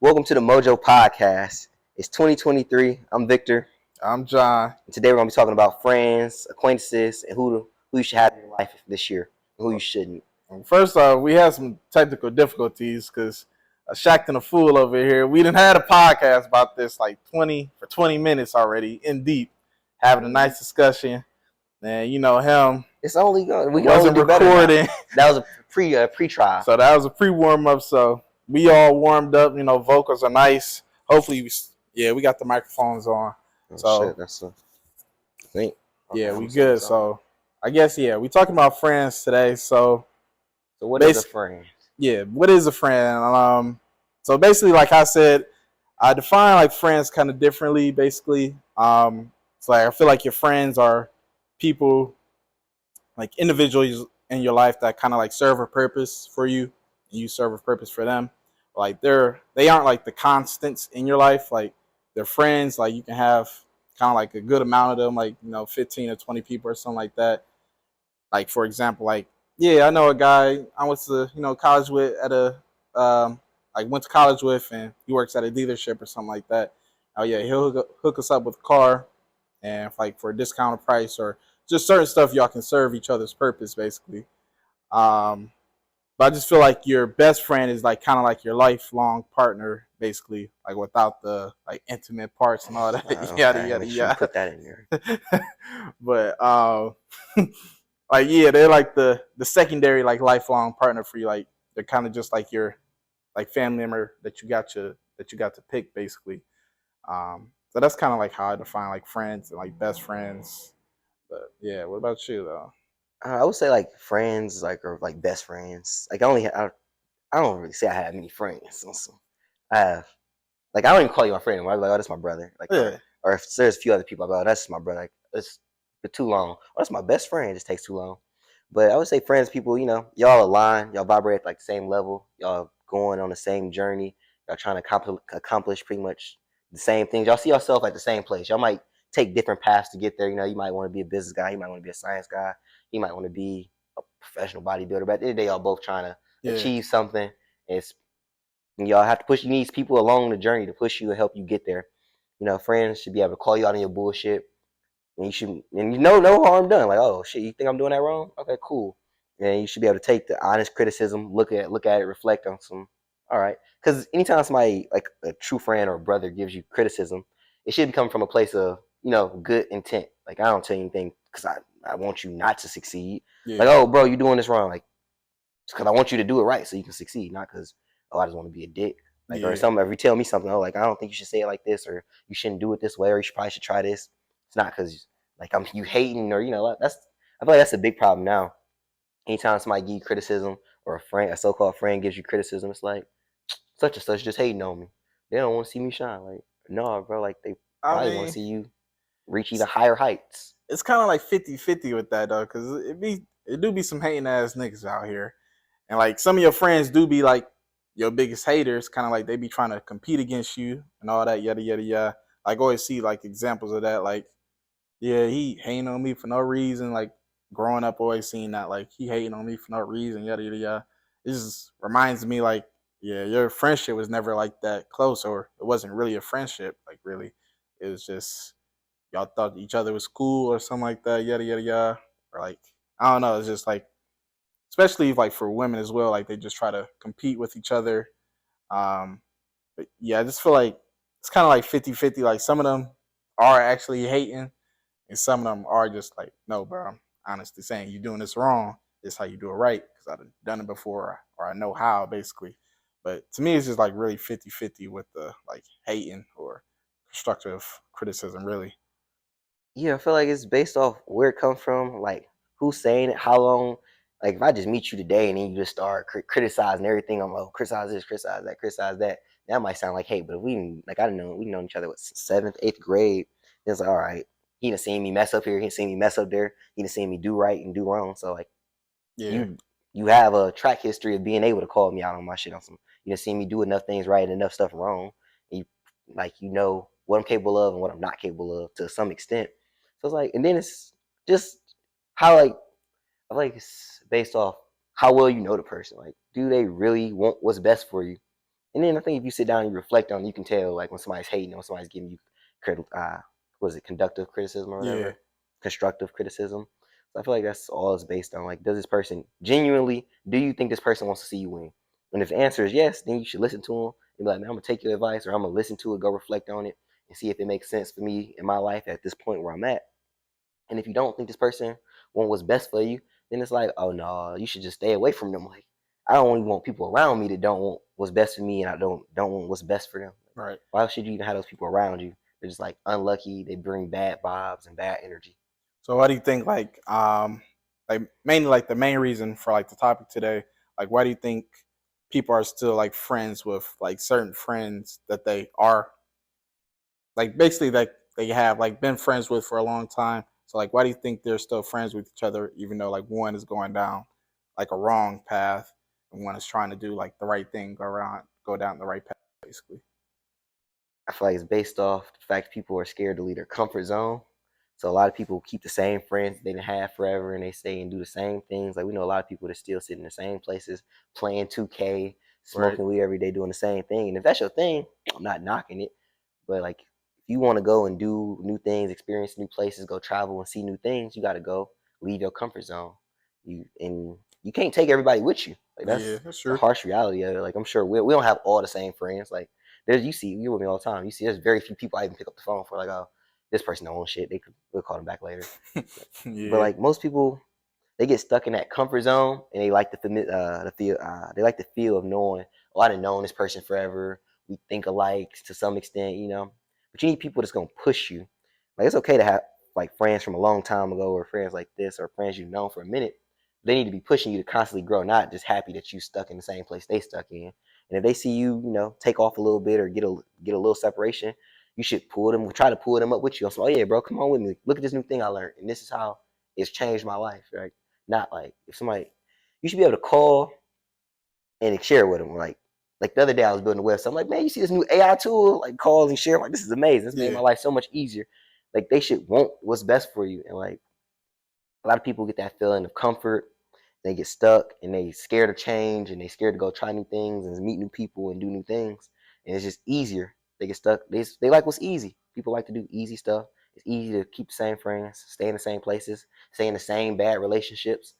Welcome to the Mojo podcast. It's 2023. I'm Victor. I'm John. And today we're going to be talking about friends, acquaintances, and who you should have in your life this year and who you shouldn't. First off, we had some technical difficulties because Shaq and a fool over here. We done had a podcast about this like 20 minutes already in deep, having a nice discussion. And you know him. It's only good. We wasn't recording. That was a pre-trial. So that was a pre-warm up. So we all warmed up. You know, vocals are nice. Hopefully, we got the microphones on. That's a thing. Yeah, we good. So I guess we talking about friends today. So what is a friend? Yeah, what is a friend? So basically, like I said, I define like friends kind of differently. Basically, it's like I feel like your friends are people, like individuals in your life that kind of like serve a purpose for you, and you serve a purpose for them. Like they aren't like the constants in your life. Like they're friends. Like you can have kind of like a good amount of them, like 15 or 20 people or something like that. Like for example, like I know a guy I went to college with at a went to college with, and he works at a dealership or something like that. Oh yeah, he'll hook us up with a car, and for a discounted price or just certain stuff y'all can serve each other's purpose basically. But I just feel like your best friend is like kind of like your lifelong partner basically, like without the like intimate parts and all that. Yada. Put that in there. But they're like the secondary like lifelong partner for you. Like they're kind of just like your like family member that you got to pick basically. So that's kind of like how I define like friends and like best friends. But yeah, what about you though? I would say like friends, or like best friends. Like I don't really say I have many friends. I have I don't even call you my friend anymore. I'm like, oh, that's my brother. Or if there's a few other people, I'm like, oh, that's my brother. Like, it's too long. Oh, that's my best friend. It just takes too long. But I would say friends, people, y'all align, y'all vibrate at like the same level, y'all going on the same journey, y'all trying to accomplish pretty much the same things. Y'all see yourself at the same place. Y'all might take different paths to get there. You might want to be a business guy, you might want to be a science guy, you might want to be a professional bodybuilder. But at the end of the day, y'all both trying to achieve something. And y'all have to push. You need people along the journey to push you and help you get there. Friends should be able to call you out on your bullshit. And no harm done. Like, oh shit, you think I'm doing that wrong? Okay, cool. And you should be able to take the honest criticism, look at it, reflect on some. All right, because anytime somebody like a true friend or a brother gives you criticism, it should come from a place of good intent. Like, I don't tell you anything because I want you not to succeed. Yeah. Like, oh bro, you're doing this wrong. Like, it's because I want you to do it right so you can succeed, not because I just want to be a dick. Or something. If you tell me something, I don't think you should say it like this, or you shouldn't do it this way, or you probably should try this. It's not because you hating, or I feel like that's a big problem now. Anytime somebody gives you criticism, or a so-called friend gives you criticism, it's like such and such just hating on me. They don't want to see me shine. Like, no, bro. Like, they probably want to see you reach even higher heights. It's kind of like 50-50 with that though, because it do be some hating ass niggas out here, and like some of your friends do be like your biggest haters, kind of like they be trying to compete against you and all that, yada yada yada. Like, always see like examples of that. Like, yeah, he hating on me for no reason. Like, growing up, always seeing that, like, he hating on me for no reason, yada yada yada. It just reminds me, like, your friendship was never like that close, or it wasn't really a friendship. Like, really, it was just y'all thought each other was cool or something like that, yada yada yada. Or like, I don't know, it's just like, especially like for women as well, like they just try to compete with each other. But yeah, I just feel like it's kind of like 50-50. Like, some of them are actually hating, and some of them are just like, no, bro, I'm honestly saying you're doing this wrong. This is how you do it right, because I've done it before, or I know how, basically. But to me, it's just like really 50-50 with the like hating or constructive criticism, really. Yeah, I feel like it's based off where it comes from, like who's saying it, how long. Like, if I just meet you today and then you just start criticizing everything, I'm like, criticize this, criticize that. That might sound like hate, but if we we known each other with 7th, 8th grade. It's like, all right, he done seen me mess up here, he done seen me mess up there, he done seen me do right and do wrong. So like, you have a track history of being able to call me out on my shit on some. You done seen me do enough things right and enough stuff wrong. And you know what I'm capable of and what I'm not capable of to some extent. So it's like, and then it's just how I feel like it's based off how well you know the person. Like, do they really want what's best for you? And then I think if you sit down and you reflect on it, you can tell like when somebody's hating or when somebody's giving you was it conductive criticism or Yeah. whatever, constructive criticism. So I feel like that's all it's based on. Like, does this person genuinely? Do you think this person wants to see you win? And if the answer is yes, then you should listen to them and be like, man, I'm gonna take your advice, or I'm gonna listen to it, go reflect on it, and see if it makes sense for me in my life at this point where I'm at. And if you don't think this person want what's best for you, then it's like, oh no, you should just stay away from them. Like, I don't even want people around me that don't want what's best for me, and I don't want what's best for them. Right. Why should you even have those people around you? They're just like unlucky. They bring bad vibes and bad energy. So why do you think like mainly like the main reason for like the topic today, like why do you think people are still like friends with like certain friends that they are like basically like they have like been friends with for a long time? So like why do you think they're still friends with each other even though like one is going down like a wrong path and one is trying to do like the right thing, go down the right path basically? I feel like it's based off the fact people are scared to leave their comfort zone. So a lot of people keep the same friends they didn't have forever, and they stay and do the same things. Like we know a lot of people that still sit in the same places, playing 2K, Right. smoking weed every day, doing the same thing. And if that's your thing, I'm not knocking it. But like, if you want to go and do new things, experience new places, go travel and see new things, you got to go leave your comfort zone. You can't take everybody with you. Like Yeah, that's that's the true. harsh reality of it. Like I'm sure we don't have all the same friends. Like there's you with me all the time. You see, there's very few people I even pick up the phone for. Like, oh, this person don't own shit. We'll call them back later. But Yeah. like most people, they get stuck in that comfort zone and they like the feel they like the feel of knowing, oh, I done known this person forever. We think alike to some extent, you know. But you need people that's gonna push you. Like it's okay to have like friends from a long time ago or friends like this or friends you've known for a minute. They need to be pushing you to constantly grow, not just happy that you stuck in the same place they stuck in. And if they see you, you know, take off a little bit or get a little separation, you should try to pull them up with you. So, oh yeah, bro, come on with me. Look at this new thing I learned, and this is how it's changed my life. Right? Not like if somebody, you should be able to call and share with them. Like the other day, I was building a website. I'm like, man, you see this new AI tool? Like call and share. I'm like, this is amazing. This made Yeah. my life so much easier. Like they should want what's best for you. And like a lot of people get that feeling of comfort. They get stuck and they scared of change and they scared to go try new things and meet new people and do new things. And it's just easier. They get stuck. They like what's easy. People like to do easy stuff. It's easy to keep the same friends, stay in the same places, stay in the same bad relationships.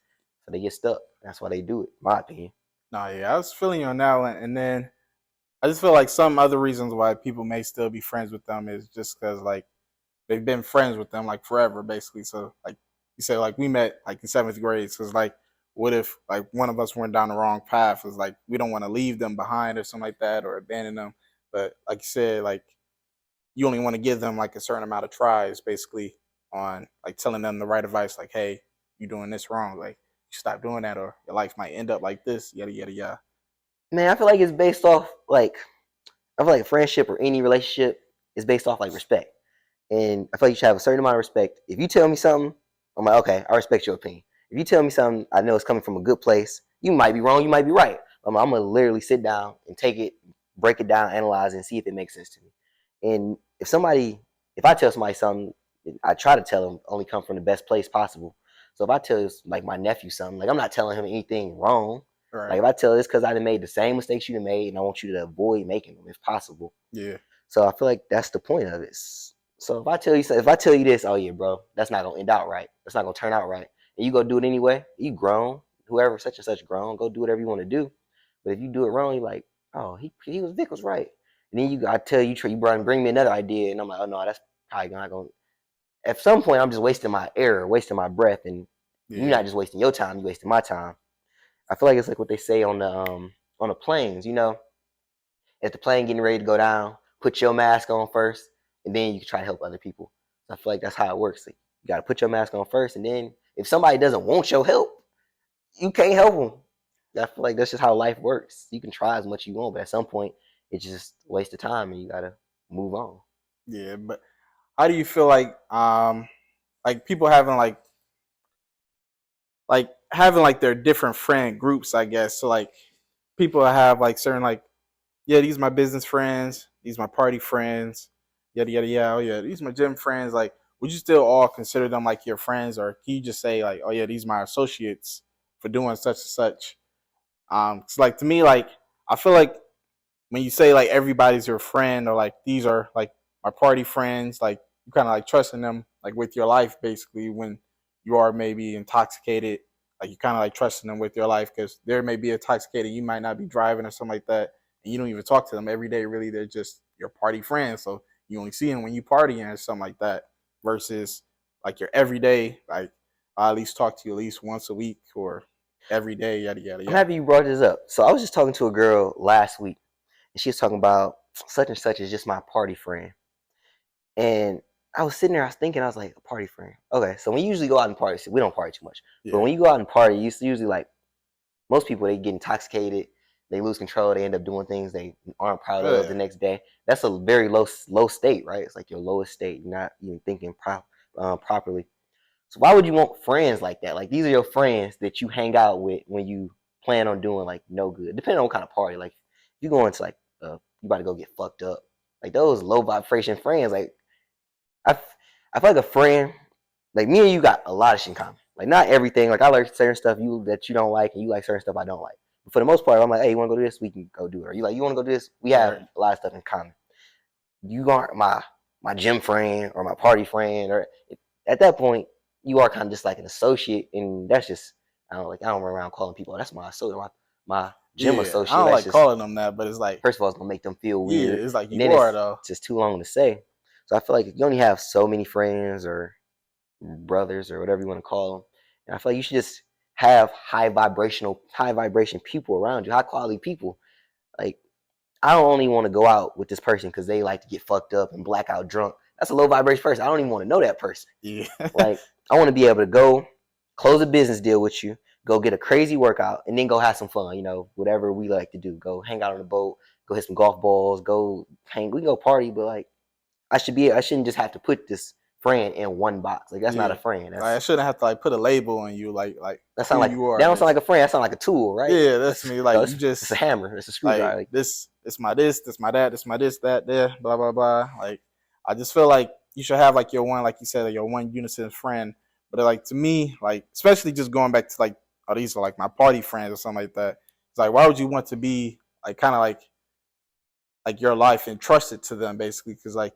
So they get stuck. That's why they do it, in my opinion. No, yeah, I was feeling you on that one, and then I just feel like some other reasons why people may still be friends with them is just because like they've been friends with them like forever, basically. So like you said, like we met like in seventh grade. So it's like, what if like one of us went down the wrong path? It's like we don't want to leave them behind or something like that or abandon them. But like you said, like you only want to give them like a certain amount of tries, basically, on like telling them the right advice, like, hey, you're doing this wrong, like you stop doing that, or your life might end up like this, yada yada yada. Man, I feel like it's based off like I feel like a friendship or any relationship is based off like respect. And I feel like you should have a certain amount of respect. If you tell me something, I'm like, okay, I respect your opinion. If you tell me something, I know it's coming from a good place. You might be wrong, you might be right. I'm gonna literally sit down and take it, break it down, analyze it, and see if it makes sense to me. And if I tell somebody something, I try to tell them only come from the best place possible. So if I tell like my nephew something, like I'm not telling him anything wrong. Like Right. if I tell this because I done made the same mistakes you done made, and I want you to avoid making them if possible. Yeah. So I feel like that's the point of it. So if I tell you this, oh yeah, bro, that's not gonna end out right. That's not gonna turn out right, and you go do it anyway. You grown, whoever such and such grown, go do whatever you want to do. But if you do it wrong, you're like, oh, Vic was right. And then I tell you, bring me another idea, and I'm like, oh no, that's probably not gonna. At some point, I'm just wasting my air, wasting my breath, and you're Yeah. not just wasting your time, you're wasting my time. I feel like it's like what they say on the planes, you know, if the plane getting ready to go down, put your mask on first, and then you can try to help other people. So I feel like that's how it works. Like, you got to put your mask on first, and then if somebody doesn't want your help, you can't help them. I feel like that's just how life works. You can try as much as you want, but at some point, it's just a waste of time, and you gotta move on. Yeah. But how do you feel like people having like having like their different friend groups, I guess. So like people have like certain like, yeah, these are my business friends, these are my party friends, yada yada yada. Oh yeah, these are my gym friends. Like, would you still all consider them like your friends, or can you just say like, oh yeah, these are my associates for doing such and such? 'Cause, like to me, like I feel like when you say like everybody's your friend or like these are like my party friends, like you kind of like trusting them like with your life basically when you are maybe intoxicated, like you kind of like trusting them with your life because they may be intoxicated, you might not be driving or something like that, and you don't even talk to them every day. Really, they're just your party friends, so you only see them when you partying or something like that. Versus like your everyday, like I at least talk to you at least once a week or every day, yada yada I'm yada. happy you brought this up. So I was just talking to a girl last week, and she was talking about such and such is just my party friend. And I was sitting there, I was thinking, I was like, a party friend. Okay, so we usually go out and party. So we don't party too much, but Yeah, when you go out and party, you usually like most people they get intoxicated, they lose control, they end up doing things they aren't proud of the yeah, next day. That's a very low state, right? It's like your lowest state. You're not even thinking properly. So why would you want friends like that? Like these are your friends that you hang out with when you plan on doing like no good. Depending on what kind of party. Like if you go into like you about to go get fucked up. Like those low vibration friends. Like I I feel like a friend like me and you got a lot of shit in common. Like not everything. Like I like certain stuff you that you don't like, and you like certain stuff I don't like. But for the most part, I'm like, hey, you want to go do this? We can go do it. Or you like, you want to go do this? We have right. a lot of stuff in common. You aren't my gym friend or my party friend, or at that point, you are kind of just like an associate, and that's just I don't run around calling people. Oh, that's my associate, my gym Yeah, I associate. don't That's like just calling them that, but it's like, first of all, it's gonna make them feel yeah, weird, it's like and you then are it's though. just too long to say. So I feel like you only have so many friends or brothers or whatever you want to call them. And I feel like you should just have high vibration people around you, high quality people. Like I don't only want to go out with this person because they like to get fucked up and blackout drunk. That's a low vibration person. I don't even want to know that person. Yeah, Like I want to be able to go close a business deal with you, go get a crazy workout, and then go have some fun. You know, whatever we like to do. Go hang out on the boat, go hit some golf balls, go hang. We can go party, but like I shouldn't just have to put this friend in one box. Like that's not a yeah. friend. Like I shouldn't have to like put a label on you, like That sound who like you that are. don't sound like Basically, a friend. That sound like a tool, right? yeah, that's That's me. Like you it's a just hammer. It's a like screwdriver. Like, this. It's my this my that. This my this that there. Blah blah blah. Like I just feel like you should have like your one, like you said, like your one unison friend. But like to me, like especially just going back to like, oh, these are like my party friends or something like that. It's like why would you want to be like kind of like your life and trust it to them basically? Because like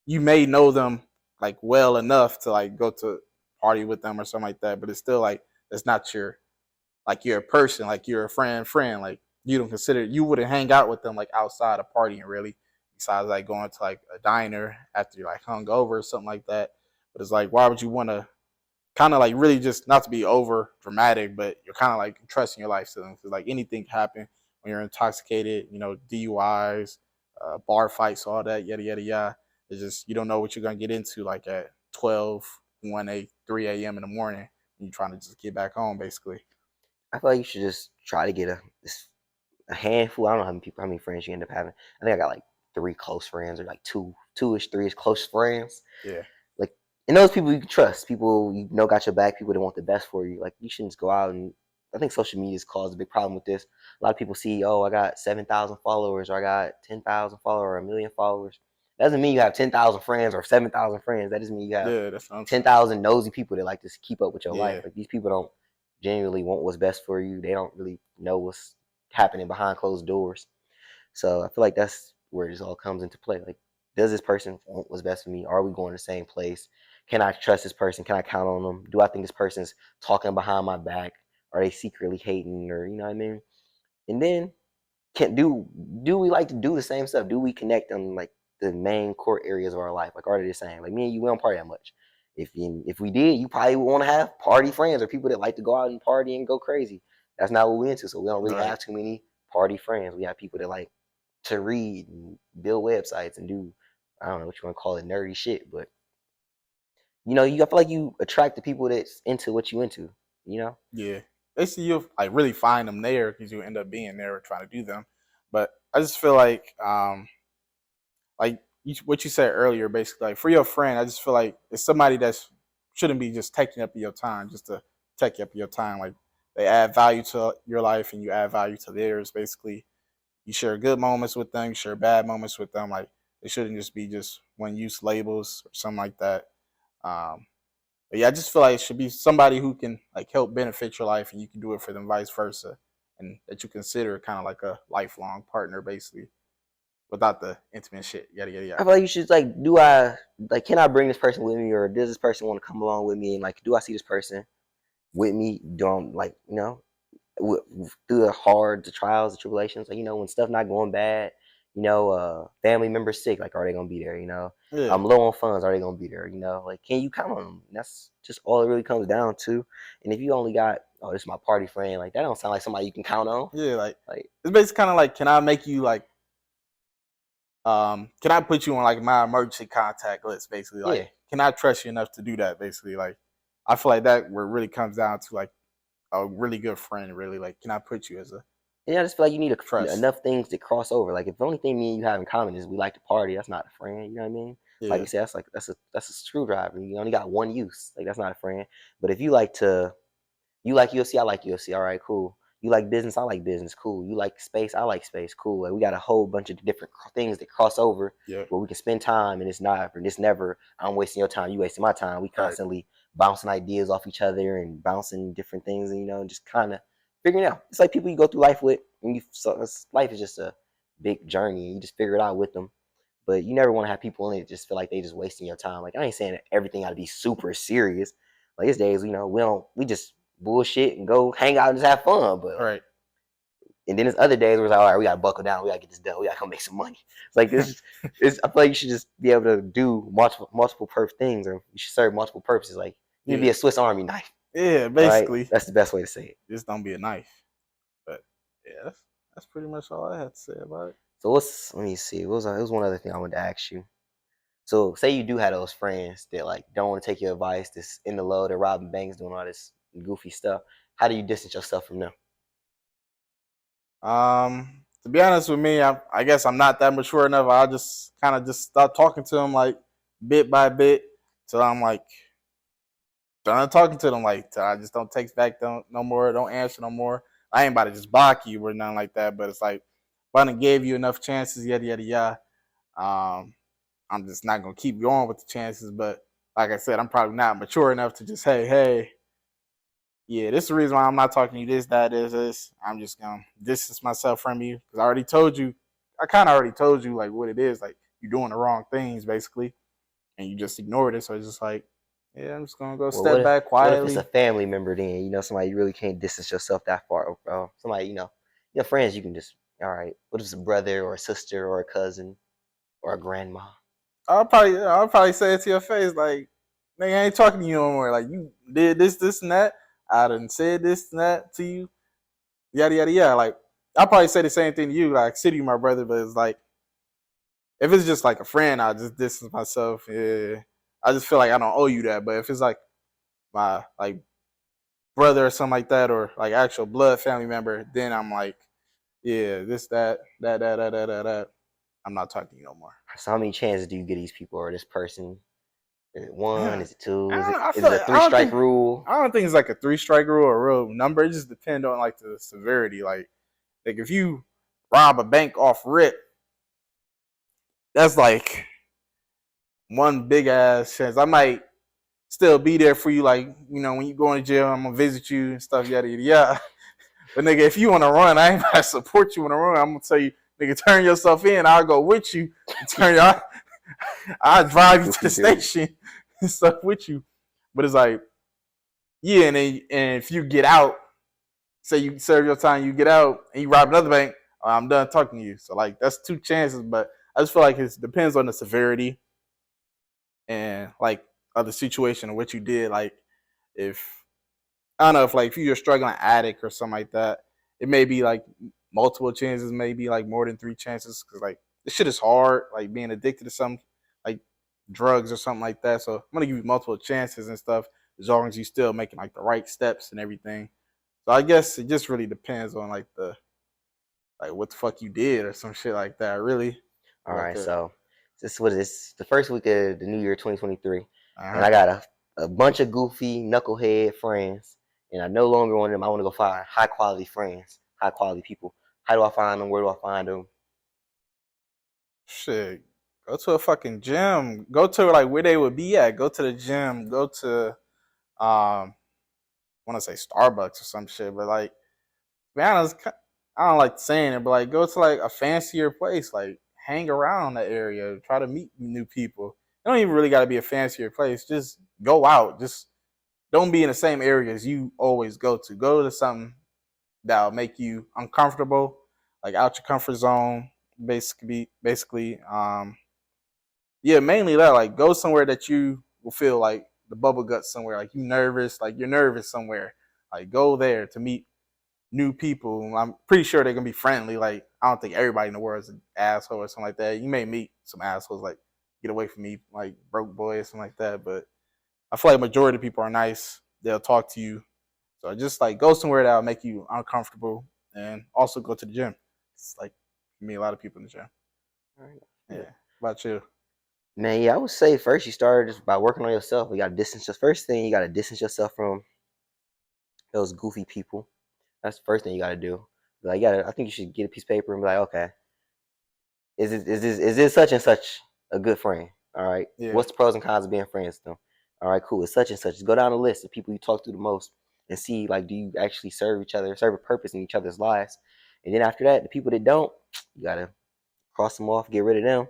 you may know them like well enough to like go to party with them or something like that, but it's still like it's not your like you're a person, like you're a friend, like you don't consider you wouldn't hang out with them like outside of partying really, besides like going to like a diner after you're like hungover or something like that. But it's like why would you want to kind of like really just not to be over dramatic, but you're kind of like trusting your life to them because like anything can happen when you're intoxicated, you know, DUIs, bar fights, all that, yada yada yada. It's just you don't know what you're gonna get into like at 12, 1, 8, 3 a.m. in the morning when you're trying to just get back home, basically. I feel like you should just try to get a handful. I don't know how many people, how many friends you end up having. I think I got like three close friends, or like two-ish, three-ish close friends. Yeah, Like, and those people you can trust, people you know got your back, people that want the best for you. Like, you shouldn't just go out and. I think social media has caused a big problem with this. A lot of people see, oh, I got 7,000 followers, or I got 10,000 followers, or a million followers. That doesn't mean you have 10,000 friends or 7,000 friends. That doesn't mean you have yeah, that's what I'm saying. 10,000 nosy people that like to keep up with your life. Yeah, Like these people don't genuinely want what's best for you. They don't really know what's happening behind closed doors. So I feel like that's where this all comes into play. Like, does this person want what's best for me? Are we going to the same place? Can I trust this person? Can I count on them? Do I think this person's talking behind my back? Are they secretly hating? Or you know what I mean? And then can do we like to do the same stuff? Do we connect on like the main core areas of our life? Like are they the same? Like me and you, we don't party that much. If we did, you probably would want to have party friends or people that like to go out and party and go crazy. That's not what we're into. So we don't really right. have too many party friends. We have people that like to read and build websites and do I don't know what you want to call it, nerdy shit. But you know, I feel like you attract the people that's into what you into. You know, Yeah, basically you'll like really find them there because you end up being there trying to do them. But I just feel like what you said earlier, basically, like for your friend, I just feel like it's somebody that's shouldn't be just taking up your time just to take up your time. Like they add value to your life and you add value to theirs. Basically, you share good moments with them, you share bad moments with them. Like they shouldn't just be just one use labels or something like that. Um, but yeah, I just feel like it should be somebody who can like help benefit your life, and you can do it for them, vice versa, and that you consider kind of like a lifelong partner, basically. without the intimate shit. Yada yada I yada. feel like you should like, do I like, can I bring this person with me, or does this person want to come along with me? And like, do I see this person with me? Don't like, through the trials, the tribulations, like, when stuff not going bad, family members sick, like, are they gonna be there? Yeah. I'm low on funds, are they gonna be there? Like, can you count on them? And that's just all it really comes down to. And if you only got, oh, this is my party friend, like, that don't sound like somebody you can count on. Yeah, Like, it's basically kind of like, can I make you like, can I put you on like my emergency contact list? Basically, like, yeah, can I trust you enough to do that? Basically, like, I feel like that where it really comes down to like a really good friend. Really, like, can I put you as a yeah, I just feel like you need trust? enough things to cross over. Like, if the only thing me and you have in common is we like to party, that's not a friend. You know what I mean? Like Yeah, you said, that's a screwdriver. You only got one use. Like, that's not a friend. But if you like UFC, I like UFC. All right, cool. You like business, I like business. Cool. You like space, I like space. Cool. Like, we got a whole bunch of different things that cross over yeah, where we can spend time, and it's never I'm wasting your time, you wasting my time. We right. constantly bouncing ideas off each other and bouncing different things, and just kind of figuring it out. It's like people you go through life with, and life is just a big journey, and you just figure it out with them. But you never want to have people in it just feel like they just wasting your time. Like, I ain't saying that everything got to be super serious. Like, it's days, we just bullshit and go hang out and just have fun. But like, Right. and then there's other days where it's like, all right, we gotta buckle down, we gotta get this done, we gotta come make some money. It's like this. I feel like you should just be able to do multiple things, or you should serve multiple purposes. Like, you need to be Yeah. a Swiss Army knife. Yeah, All right, basically. that's the best way to say it. Just don't be a knife. But yeah, that's pretty much all I had to say about it. So let me see. It was one other thing I wanted to ask you. So say you do have those friends that like don't want to take your advice, that's in the low, they're robbing banks, doing all this goofy stuff. How do you distance yourself from them? To be honest with me, I guess I'm not that mature enough. I just kind of just start talking to them like bit by bit till I'm like done talking to them. Like till I just don't text back no more, don't answer no more. I ain't about to just block you or nothing like that. But it's like if I done gave you enough chances, yada yada yada. Um, I'm just not gonna keep going with the chances. But like I said, I'm probably not mature enough to just hey, yeah, this is the reason why I'm not talking to you. This, that, this. I'm just gonna distance myself from you because I already told you. I kind of already told you like what it is. Like you're doing the wrong things basically, and you just ignored it. So it's just like, yeah, I'm just gonna go Well, step back what if it's a quietly. family member? Then somebody you really can't distance yourself that far, bro. Somebody your friends you can just, all right. What if it's a brother or a sister or a cousin or a grandma? I'll probably say it to your face like, nigga, I ain't talking to you no more. Like you did this, and that. I done said this and that to you. Yada yada yada. Like I'll probably say the same thing to you. Like, sit you, my brother, but it's like if it's just like a friend, I just distance myself. Yeah, I just feel like I don't owe you that. But if it's like my like brother or something like that, or like actual blood family member, then I'm like, yeah, this, that. I'm not talking to you no more. So how many chances do you get these people or this person? Is it one? Yeah. Is it two? I Is don't it know. I is feel it a like, three strike rule? I don't think it's like a 3 strike rule or a real number. It just depends on like the severity. Like if you rob a bank off rip, that's like one big ass chance. I might still be there for you, like, when you go to jail, I'm gonna visit you and stuff, yada yada yada. But nigga, if you wanna run, I ain't about to support you on the run. I'm gonna tell you, nigga, turn yourself in. I'll go with you. I'll drive you to Goofy the dude. station and stuff with you. But it's like, yeah, and if you get out, say you serve your time, you get out and you rob another bank, I'm done talking to you. So like that's two chances, but I just feel like it depends on the severity and like of the situation and what you did. Like if I don't know if like if you're a struggling addict or something like that, it may be like multiple chances, maybe like more than 3 chances, because like this shit is hard. Like being addicted to something like drugs or something like that. So I'm gonna give you multiple chances and stuff as long as you still making like the right steps and everything. So I guess it just really depends on like the like what the fuck you did or some shit like that. Really, All like right, so this what it is. The first week of the new year, 2023, and uh-huh. I got a bunch of goofy knucklehead friends, and I no longer want them. I want to go find high quality friends, high quality people. How do I find them? Where do I find them? Shit. Go to a fucking gym. Go to like where they would be at. Go to the gym. Go to I want to say Starbucks or some shit, but like to be honest, I don't like saying it, but like go to like a fancier place, like hang around that area, try to meet new people. It don't even really got to be a fancier place. Just go out. Just don't be in the same areas you always go to. Go to something that'll make you uncomfortable, like out your comfort zone. Basically, yeah, mainly that. Like, go somewhere that you will feel like the bubble gut somewhere. Like you're nervous somewhere. Like, go there to meet new people. I'm pretty sure they're gonna be friendly. Like, I don't think everybody in the world is an asshole or something like that. You may meet some assholes like get away from me, like broke boy or something like that. But I feel like majority of people are nice. They'll talk to you. So just like go somewhere that'll make you uncomfortable, and also go to the gym. It's like you meet a lot of people in the gym. Right. Yeah. What about you? Man, yeah, I would say first you start just by working on yourself. You gotta distance your first thing, you gotta distance yourself from those goofy people. That's the first thing you gotta do. Like, I think you should get a piece of paper and be like, okay, is this such and such a good friend? All right. Yeah. What's the pros and cons of being friends with them? All right, cool. It's such and such. Just go down the list of people you talk to the most and see, like, do you actually serve each other, serve a purpose in each other's lives? And then after that, the people that don't, you gotta cross them off, get rid of them.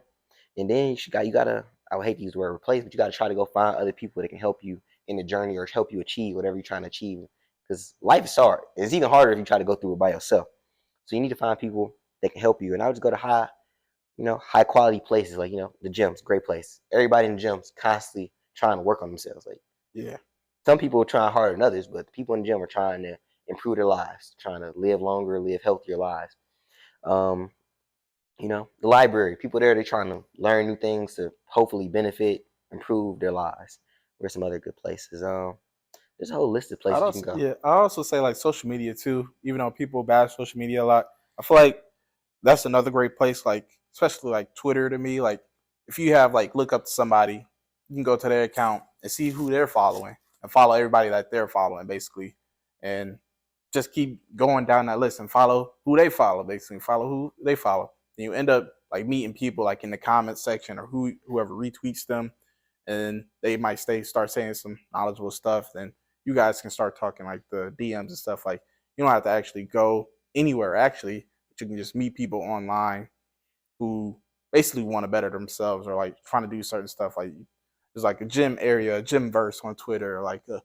And then you gotta, I would hate to use the word replace, but you gotta try to go find other people that can help you in the journey or help you achieve whatever you're trying to achieve. Because life is hard. It's even harder if you try to go through it by yourself. So you need to find people that can help you. And I would just go to high quality places, like, the gym's a great place. Everybody in the gym's constantly trying to work on themselves. Like, Yeah. some people are trying harder than others, but the people in the gym are trying to improve their lives, trying to live longer, live healthier lives. Um, the library, people there, they're trying to learn new things to hopefully benefit, improve their lives. Where's some other good places? There's a whole list of places you can go. I also say like social media too. Even though people bash social media a lot, I feel like that's another great place. Like especially like Twitter to me. Like if you have like look up to somebody, you can go to their account and see who they're following and follow everybody that they're following basically, and just keep going down that list and follow who they follow basically. Follow who they follow, and you end up like meeting people like in the comments section or whoever retweets them, and they might start saying some knowledgeable stuff. Then you guys can start talking like the DMs and stuff. Like you don't have to actually go anywhere actually, but you can just meet people online who basically want to better themselves or like trying to do certain stuff. Like there's like a gym area, a gym verse on Twitter, or like a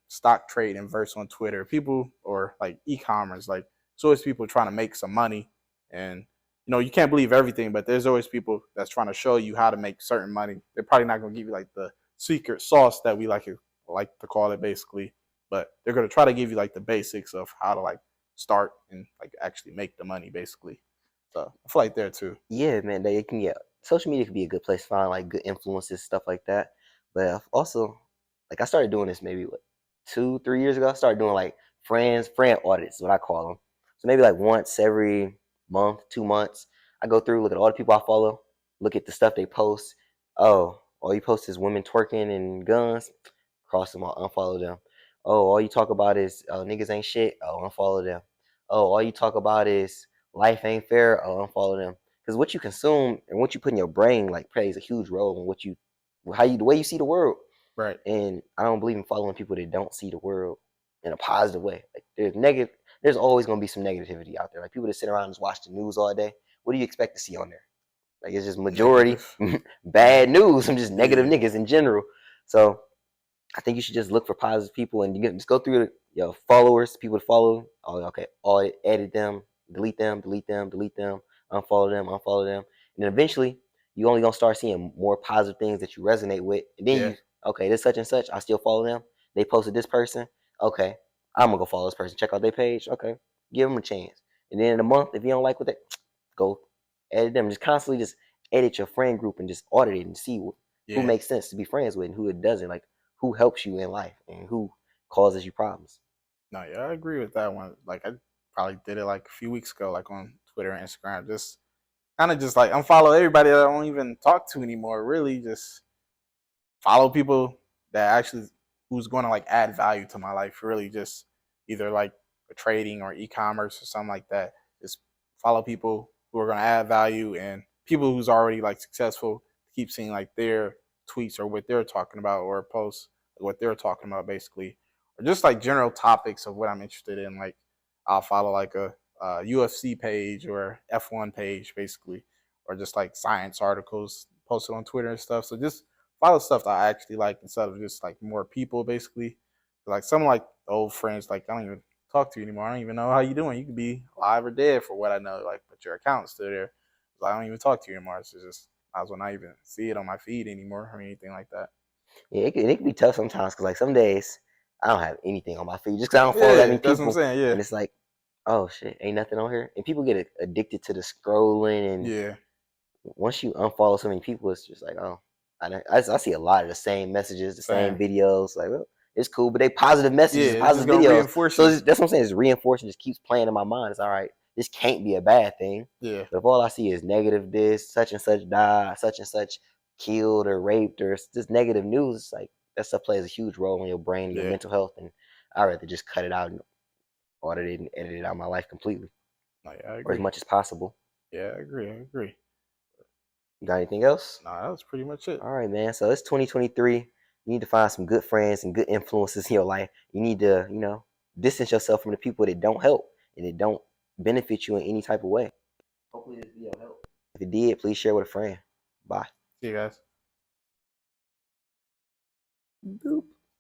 stock trading verse on Twitter. People or like e-commerce, like it's always people trying to make some money, and you can't believe everything, but there's always people that's trying to show you how to make certain money. They're probably not going to give you like the secret sauce that we like to call it basically, but they're going to try to give you like the basics of how to like start and like actually make the money basically. So I feel like there too. Yeah, man, they can get social media can be a good place to find like good influences, stuff like that. But I've also, like, I started doing this maybe what 2, 3 years ago. I started doing like friend audits, what I call them. So maybe like once every month, 2 months, I go through, look at all the people I follow, look at the stuff they post. Oh, all you post is women twerking and guns. Cross them all, unfollow them. Oh, all you talk about is niggas ain't shit. Oh, unfollow them. Oh, all you talk about is life ain't fair. Oh, unfollow them. Because what you consume and what you put in your brain like plays a huge role in the way you see the world. Right. And I don't believe in following people that don't see the world in a positive way. Like, there's always gonna be some negativity out there. Like, people that sit around and just watch the news all day. What do you expect to see on there? Like, it's just majority Negative. bad news and just negative Yeah. niggas in general. So I think you should just look for positive people and just go through your followers, people to follow. Oh, okay, edit them, delete them, delete them, delete them, unfollow them, and then eventually you only gonna start seeing more positive things that you resonate with. And then Yeah. okay, this such and such, I still follow them. They posted this person. Okay, I'm gonna go follow this person. Check out their page. Okay, give them a chance. And then in a month, if you don't like what they, go edit them. Just constantly just edit your friend group and just audit it and see who Yeah. makes sense to be friends with and who it doesn't. Like, who helps you in life and who causes you problems. No, yeah, I agree with that one. Like I probably did it like a few weeks ago, like on Twitter and Instagram. Just kind of just like unfollow everybody that I don't even talk to anymore. Really, just follow people that actually who's going to like add value to my life. Really, just either like trading or e-commerce or something like that. Just follow people who are going to add value and people who's already like successful. Keep seeing like their tweets or what they're talking about or posts what they're talking about basically, or just like general topics of what I'm interested in. Like I'll follow like a UFC page or F1 page basically, or just like science articles posted on Twitter and stuff. So just follow stuff that I actually like instead of just like more people basically. Like some like old friends, like I don't even talk to you anymore. I don't even know how you doing. You could be alive or dead for what I know. Like, but your account's still there. So I don't even talk to you anymore. It's just I was not even see it on my feed anymore or anything like that. Yeah, it can be tough sometimes because like some days I don't have anything on my feed just because I don't follow that Yeah, many that's what I'm people, saying. Yeah, and it's like, oh shit, ain't nothing on here, and people get addicted to the scrolling, and yeah, once you unfollow so many people, it's just like, oh, I see a lot of the same messages, the same same. videos, like, well, it's cool, but they positive messages, Yeah, it's just positive gonna videos, reinforce so you. that's what I'm saying. It's reinforcing, just keeps playing in my mind. It's all right. This can't be a bad thing, Yeah, but if all I see is negative, this such and such died, such and such killed or raped, or just negative news, it's like that stuff plays a huge role in your brain and your yeah. mental health, and I'd rather just cut it out and audit it and edit it out of my life completely, Like I or as agree. much as possible. Yeah, I agree. I agree. You got anything else? Nah, that was pretty much it. All right, man. So it's 2023. You need to find some good friends and good influences in your life. You need to, distance yourself from the people that don't help and that don't benefit you in any type of way. Hopefully this video helped. If it did, please share with a friend. Bye. See you guys. Boop.